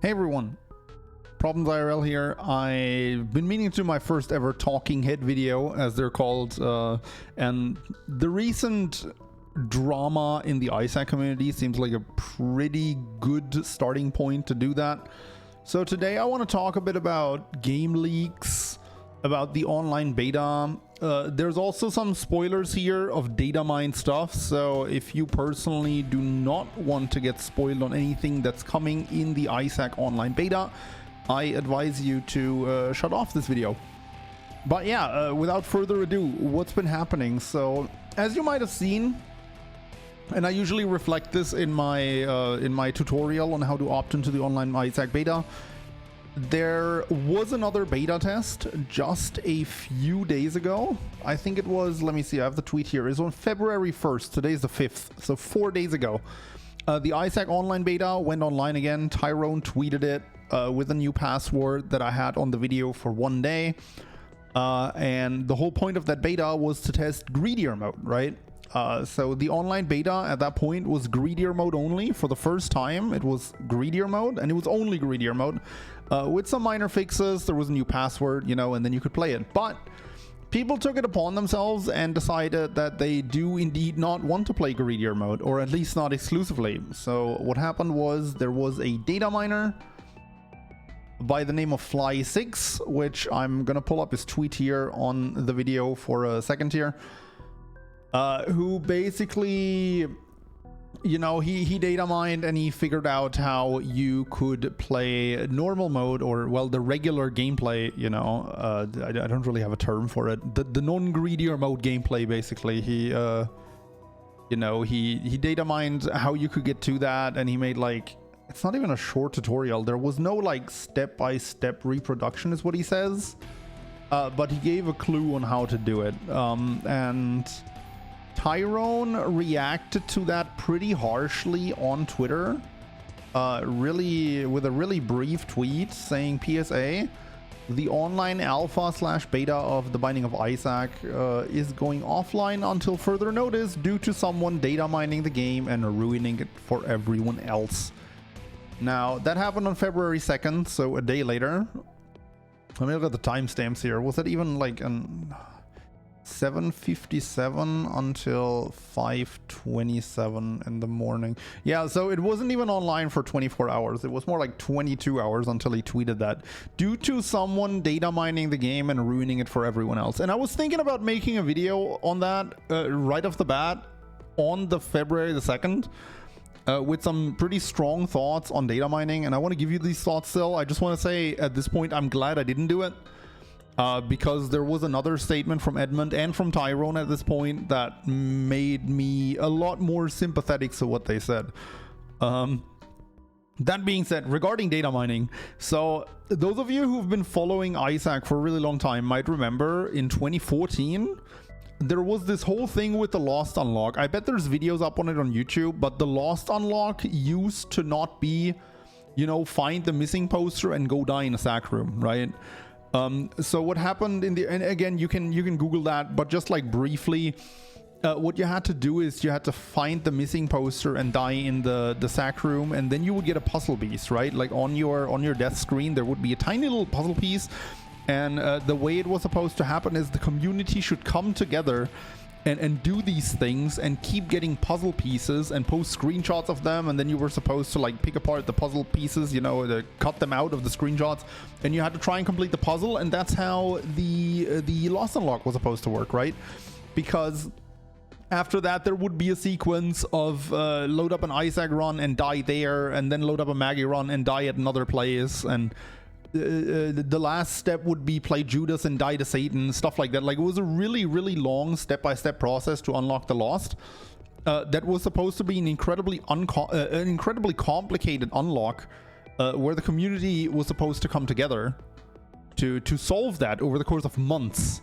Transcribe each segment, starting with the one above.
Hey everyone, ProblemsIRL here. I've been meaning to do my first ever talking head video, as they're called, and the recent drama in the ISAC community seems like a pretty good starting point to do that. So today I want to talk a bit about game leaks, about the online beta. There's also some spoilers here of data mine stuff, so if you personally do not want to get spoiled on anything that's coming in the ISAC online beta, I advise you to shut off this video. But yeah, without further ado, what's been happening? So as you might have seen, and I usually reflect this in my tutorial on how to opt into the online ISAC beta, there was another beta test just a few days ago. I think it was, let me see, I have the tweet here. It's on February 1st. Today's the 5th, so 4 days ago. The ISAC online beta went online again. Tyrone tweeted it with a new password that I had on the video for 1 day. And the whole point of that beta was to test greedier mode, right? So the online beta at that point was greedier mode only. For the first time, it was greedier mode, and it was only greedier mode. With some minor fixes, there was a new password, you know, and then you could play it. But people took it upon themselves and decided that they do indeed not want to play greedier mode, or at least not exclusively. So what happened was there was a data miner by the name of Fly6, which I'm gonna pull up his tweet here on the video for a second here, who basically, you know, he data mined and he figured out how you could play normal mode, or, well, the regular gameplay, you know. I don't really have a term for it. The non-greedier mode gameplay, basically. He, you know, he data mined how you could get to that, and he made, like, it's not even a short tutorial. There was no, like, step-by-step reproduction is what he says. But he gave a clue on how to do it. And Tyrone reacted to that pretty harshly on Twitter, really with a really brief tweet saying, PSA, the online alpha/beta of The Binding of Isaac is going offline until further notice due to someone data mining the game and ruining it for everyone else. Now, that happened on February 2nd, so a day later. Let me look at the timestamps here. Was that even like an 7:57 until 5:27 in the morning? Yeah, so it wasn't even online for 24 hours. It was more like 22 hours until he tweeted that, due to someone data mining the game and ruining it for everyone else. And I was thinking about making a video on that right off the bat on the February the 2nd. With some pretty strong thoughts on data mining, and I want to give you these thoughts still. I just want to say at this point I'm glad I didn't do it, because there was another statement from Edmund and from Tyrone at this point that made me a lot more sympathetic to what they said. That being said, regarding data mining, so those of you who've been following ISAC for a really long time might remember in 2014 there was this whole thing with the Lost Unlock. I bet there's videos up on it on YouTube, but the Lost Unlock used to not be, you know, find the missing poster and go die in a sack room, right? So what happened in the, and again, you can Google that, but just like briefly, what you had to do is you had to find the missing poster and die in the sack room, and then you would get a puzzle piece, right? Like on your death screen, there would be a tiny little puzzle piece. And the way it was supposed to happen is the community should come together and do these things and keep getting puzzle pieces and post screenshots of them, and then you were supposed to like pick apart the puzzle pieces, you know, to cut them out of the screenshots, and you had to try and complete the puzzle. And that's how the Lost Unlock was supposed to work, right? Because after that there would be a sequence of load up an Isaac run and die there, and then load up a Maggie run and die at another place, and the last step would be play Judas and die to Satan, stuff like that. Like, it was a really, really long step-by-step process to unlock the Lost. That was supposed to be an incredibly complicated unlock, where the community was supposed to come together to solve that over the course of months,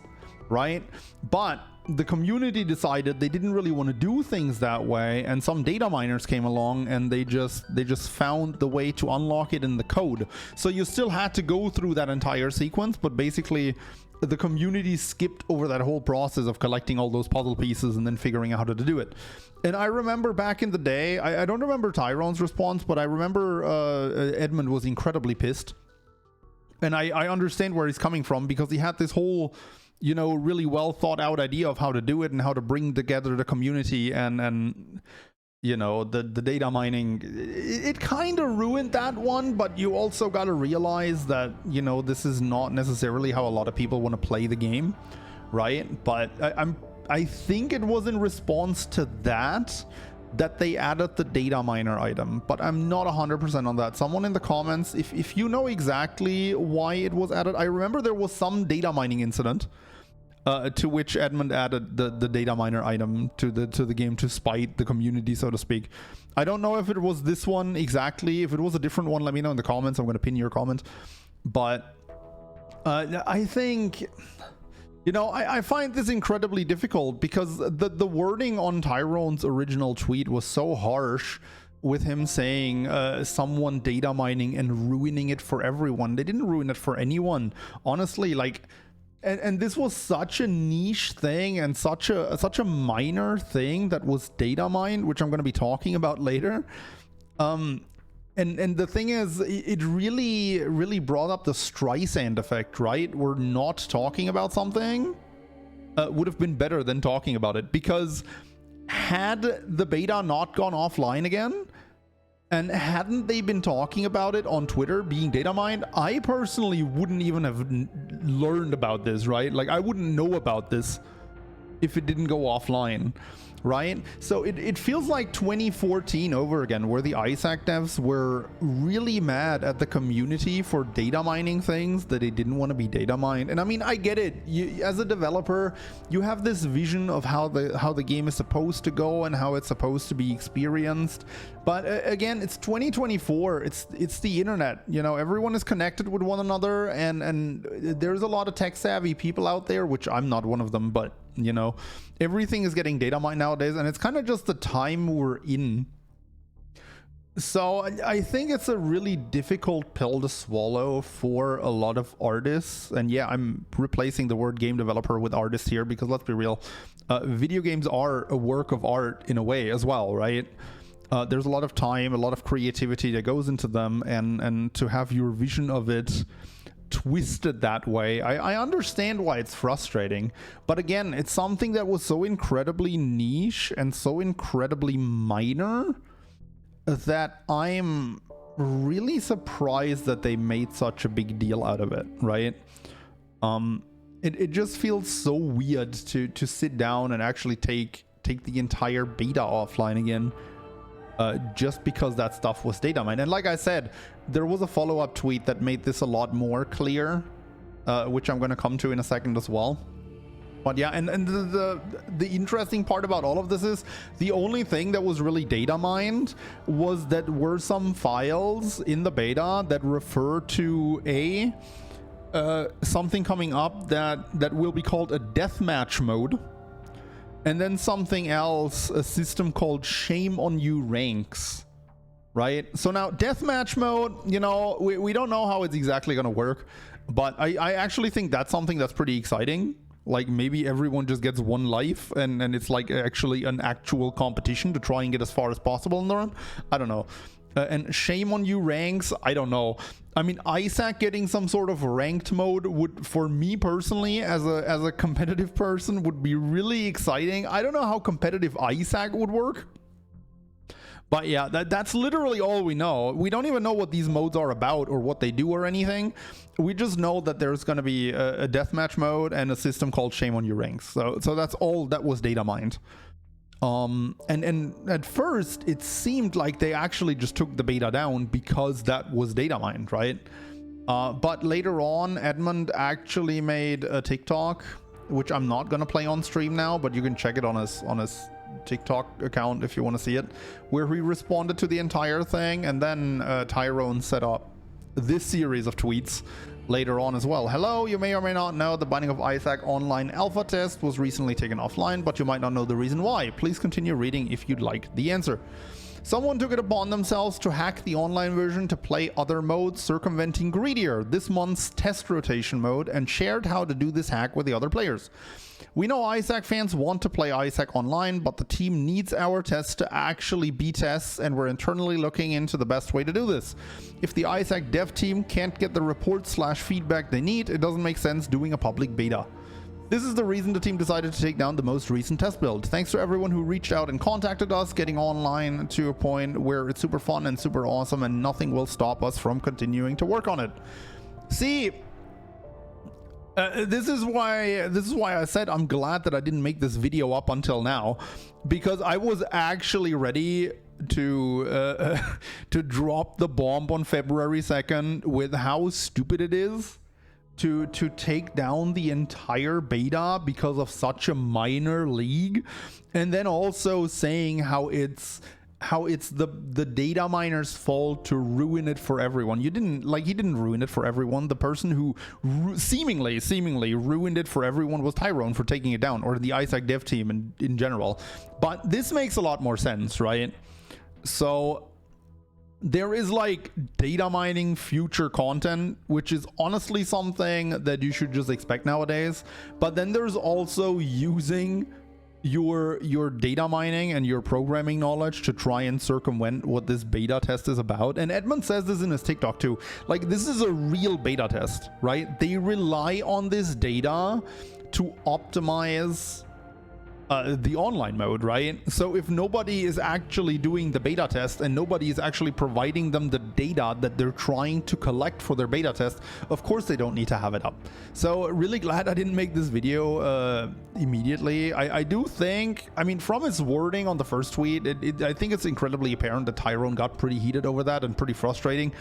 right? But the community decided they didn't really want to do things that way, and some data miners came along and they just found the way to unlock it in the code. So you still had to go through that entire sequence, but basically the community skipped over that whole process of collecting all those puzzle pieces and then figuring out how to do it. And I remember back in the day, I don't remember Tyrone's response, but I remember Edmund was incredibly pissed. And I understand where he's coming from, because he had this whole, you know, really well thought out idea of how to do it and how to bring together the community and you know, the data mining. It kind of ruined that one, but you also got to realize that, you know, this is not necessarily how a lot of people want to play the game, right? But I think it was in response to that they added the data miner item, but I'm not 100% on that. Someone in the comments, if you know exactly why it was added. I remember there was some data mining incident to which Edmund added the data miner item to the game to spite the community, so to speak. I don't know if it was this one exactly. If it was a different one, let me know in the comments. I'm going to pin your comment. But I think, you know, I find this incredibly difficult, because the wording on Tyrone's original tweet was so harsh, with him saying someone data mining and ruining it for everyone. They didn't ruin it for anyone, honestly. Like, and this was such a niche thing and such a minor thing that was data mined, which I'm going to be talking about later. And the thing is, it really brought up the Streisand effect, right? We're not talking about something would have been better than talking about it, because had the beta not gone offline again, and hadn't they been talking about it on Twitter being data mined, I personally wouldn't even have learned about this, right? Like, I wouldn't know about this if it didn't go offline, right? So it feels like 2014 over again, where the Isaac devs were really mad at the community for data mining things that they didn't want to be data mined. And I mean, I get it. As a developer, you have this vision of how the game is supposed to go and how it's supposed to be experienced. But again, it's 2024. It's the internet. You know, everyone is connected with one another, and there's a lot of tech savvy people out there, which I'm not one of them, but you know, everything is getting data mined nowadays, and it's kind of just the time we're in. So I think it's a really difficult pill to swallow for a lot of artists. And yeah, I'm replacing the word game developer with artist here, because let's be real, video games are a work of art in a way as well, right? There's a lot of time, a lot of creativity that goes into them, and to have your vision of it twisted that way, I understand why it's frustrating. But again, it's something that was so incredibly niche and so incredibly minor that I'm really surprised that they made such a big deal out of it, right? It just feels so weird to sit down and actually take the entire beta offline again, just because that stuff was data mined. And like I said, there was a follow-up tweet that made this a lot more clear, which I'm going to come to in a second as well. But yeah, and the interesting part about all of this is the only thing that was really data mined was that were some files in the beta that refer to something coming up that will be called a deathmatch mode. And then something else, a system called Shame on You Ranks, right? So now deathmatch mode, you know, we don't know how it's exactly going to work, but I actually think that's something that's pretty exciting. Like, maybe everyone just gets one life and it's like actually an actual competition to try and get as far as possible in the run. I don't know. And Shame on You Ranks, I don't know. I mean, Isaac getting some sort of ranked mode would, for me personally, as a competitive person, would be really exciting. I don't know how competitive Isaac would work. But yeah, that's literally all we know. We don't even know what these modes are about or what they do or anything. We just know that there's going to be a deathmatch mode and a system called Shame on You Ranks. So that's all that was data mined. And at first it seemed like they actually just took the beta down because that was data mined, right? But later on, Edmund actually made a TikTok, which I'm not gonna play on stream now, but you can check it on his TikTok account if you want to see it, where he responded to the entire thing. And then Tyrone set up this series of tweets later on as well. Hello, you may or may not know the Binding of Isaac online alpha test was recently taken offline, but you might not know the reason why. Please continue reading if you'd like the answer. Someone took it upon themselves to hack the online version to play other modes, circumventing Greedier, this month's test rotation mode, and shared how to do this hack with the other players. We know Isaac fans want to play Isaac online, but the team needs our tests to actually be tests, and we're internally looking into the best way to do this. If the Isaac dev team can't get the report/feedback they need, it doesn't make sense doing a public beta. This is the reason the team decided to take down the most recent test build. Thanks to everyone who reached out and contacted us, getting online to a point where it's super fun and super awesome, and nothing will stop us from continuing to work on it. See, this is why I said I'm glad that I didn't make this video up until now, because I was actually ready to drop the bomb on February 2nd with how stupid it is to take down the entire beta because of such a minor league, and then also saying how it's the data miner's fault to ruin it for everyone. He didn't ruin it for everyone. The person who seemingly ruined it for everyone was Tyrone for taking it down, or the Isaac dev team in general. But this makes a lot more sense, right? So there is like data mining future content, which is honestly something that you should just expect nowadays. But then there's also using your data mining and your programming knowledge to try and circumvent what this beta test is about. And Edmund says this in his TikTok too. Like, this is a real beta test, right? They rely on this data to optimize the online mode, right? So if nobody is actually doing the beta test and nobody is actually providing them the data that they're trying to collect for their beta test, of course they don't need to have it up. So really glad I didn't make this video immediately. I do think, I mean, from his wording on the first tweet, I think it's incredibly apparent that Tyrone got pretty heated over that and pretty frustrated.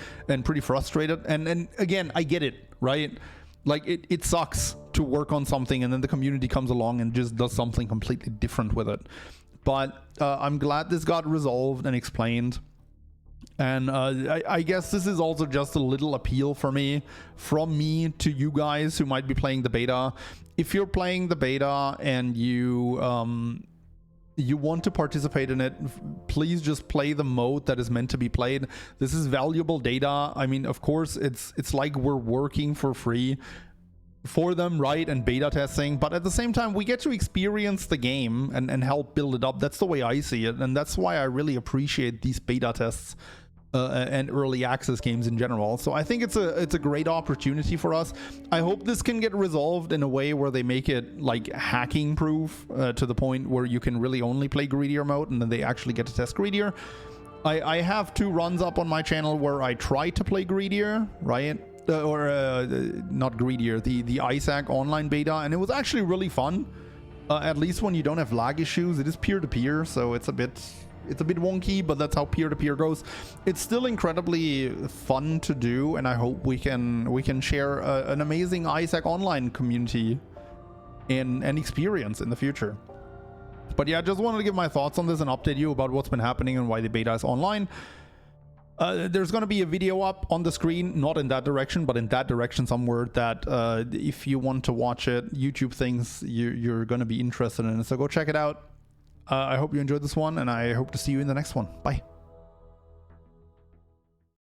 And again, I get it, right? Like, it sucks to work on something and then the community comes along and just does something completely different with it. But I'm glad this got resolved and explained. And I guess this is also just a little appeal from me to you guys who might be playing the beta. If you're playing the beta and you want to participate in it, please just play the mode that is meant to be played. This is valuable data. I mean, of course, it's like we're working for free for them, right? And beta testing, but at the same time, we get to experience the game and help build it up. That's the way I see it, and that's why I really appreciate these beta tests and early access games in general. So I think it's a great opportunity for us. I hope this can get resolved in a way where they make it like hacking proof to the point where you can really only play Greedier mode and then they actually get to test Greedier. I have 2 runs up on my channel where I try to play Greedier, right? Not Greedier, the Isaac online beta, and it was actually really fun. At least when you don't have lag issues. It is peer-to-peer, so it's a bit wonky, but that's how peer-to-peer goes. It's still incredibly fun to do, and I hope we can share an amazing Isaac online community and experience in the future. But yeah, I just wanted to give my thoughts on this and update you about what's been happening and why the beta is online. There's going to be a video up on the screen, not in that direction, but in that direction somewhere, that if you want to watch it, YouTube thinks you're going to be interested in it. So go check it out. I hope you enjoyed this one, and I hope to see you in the next one. Bye.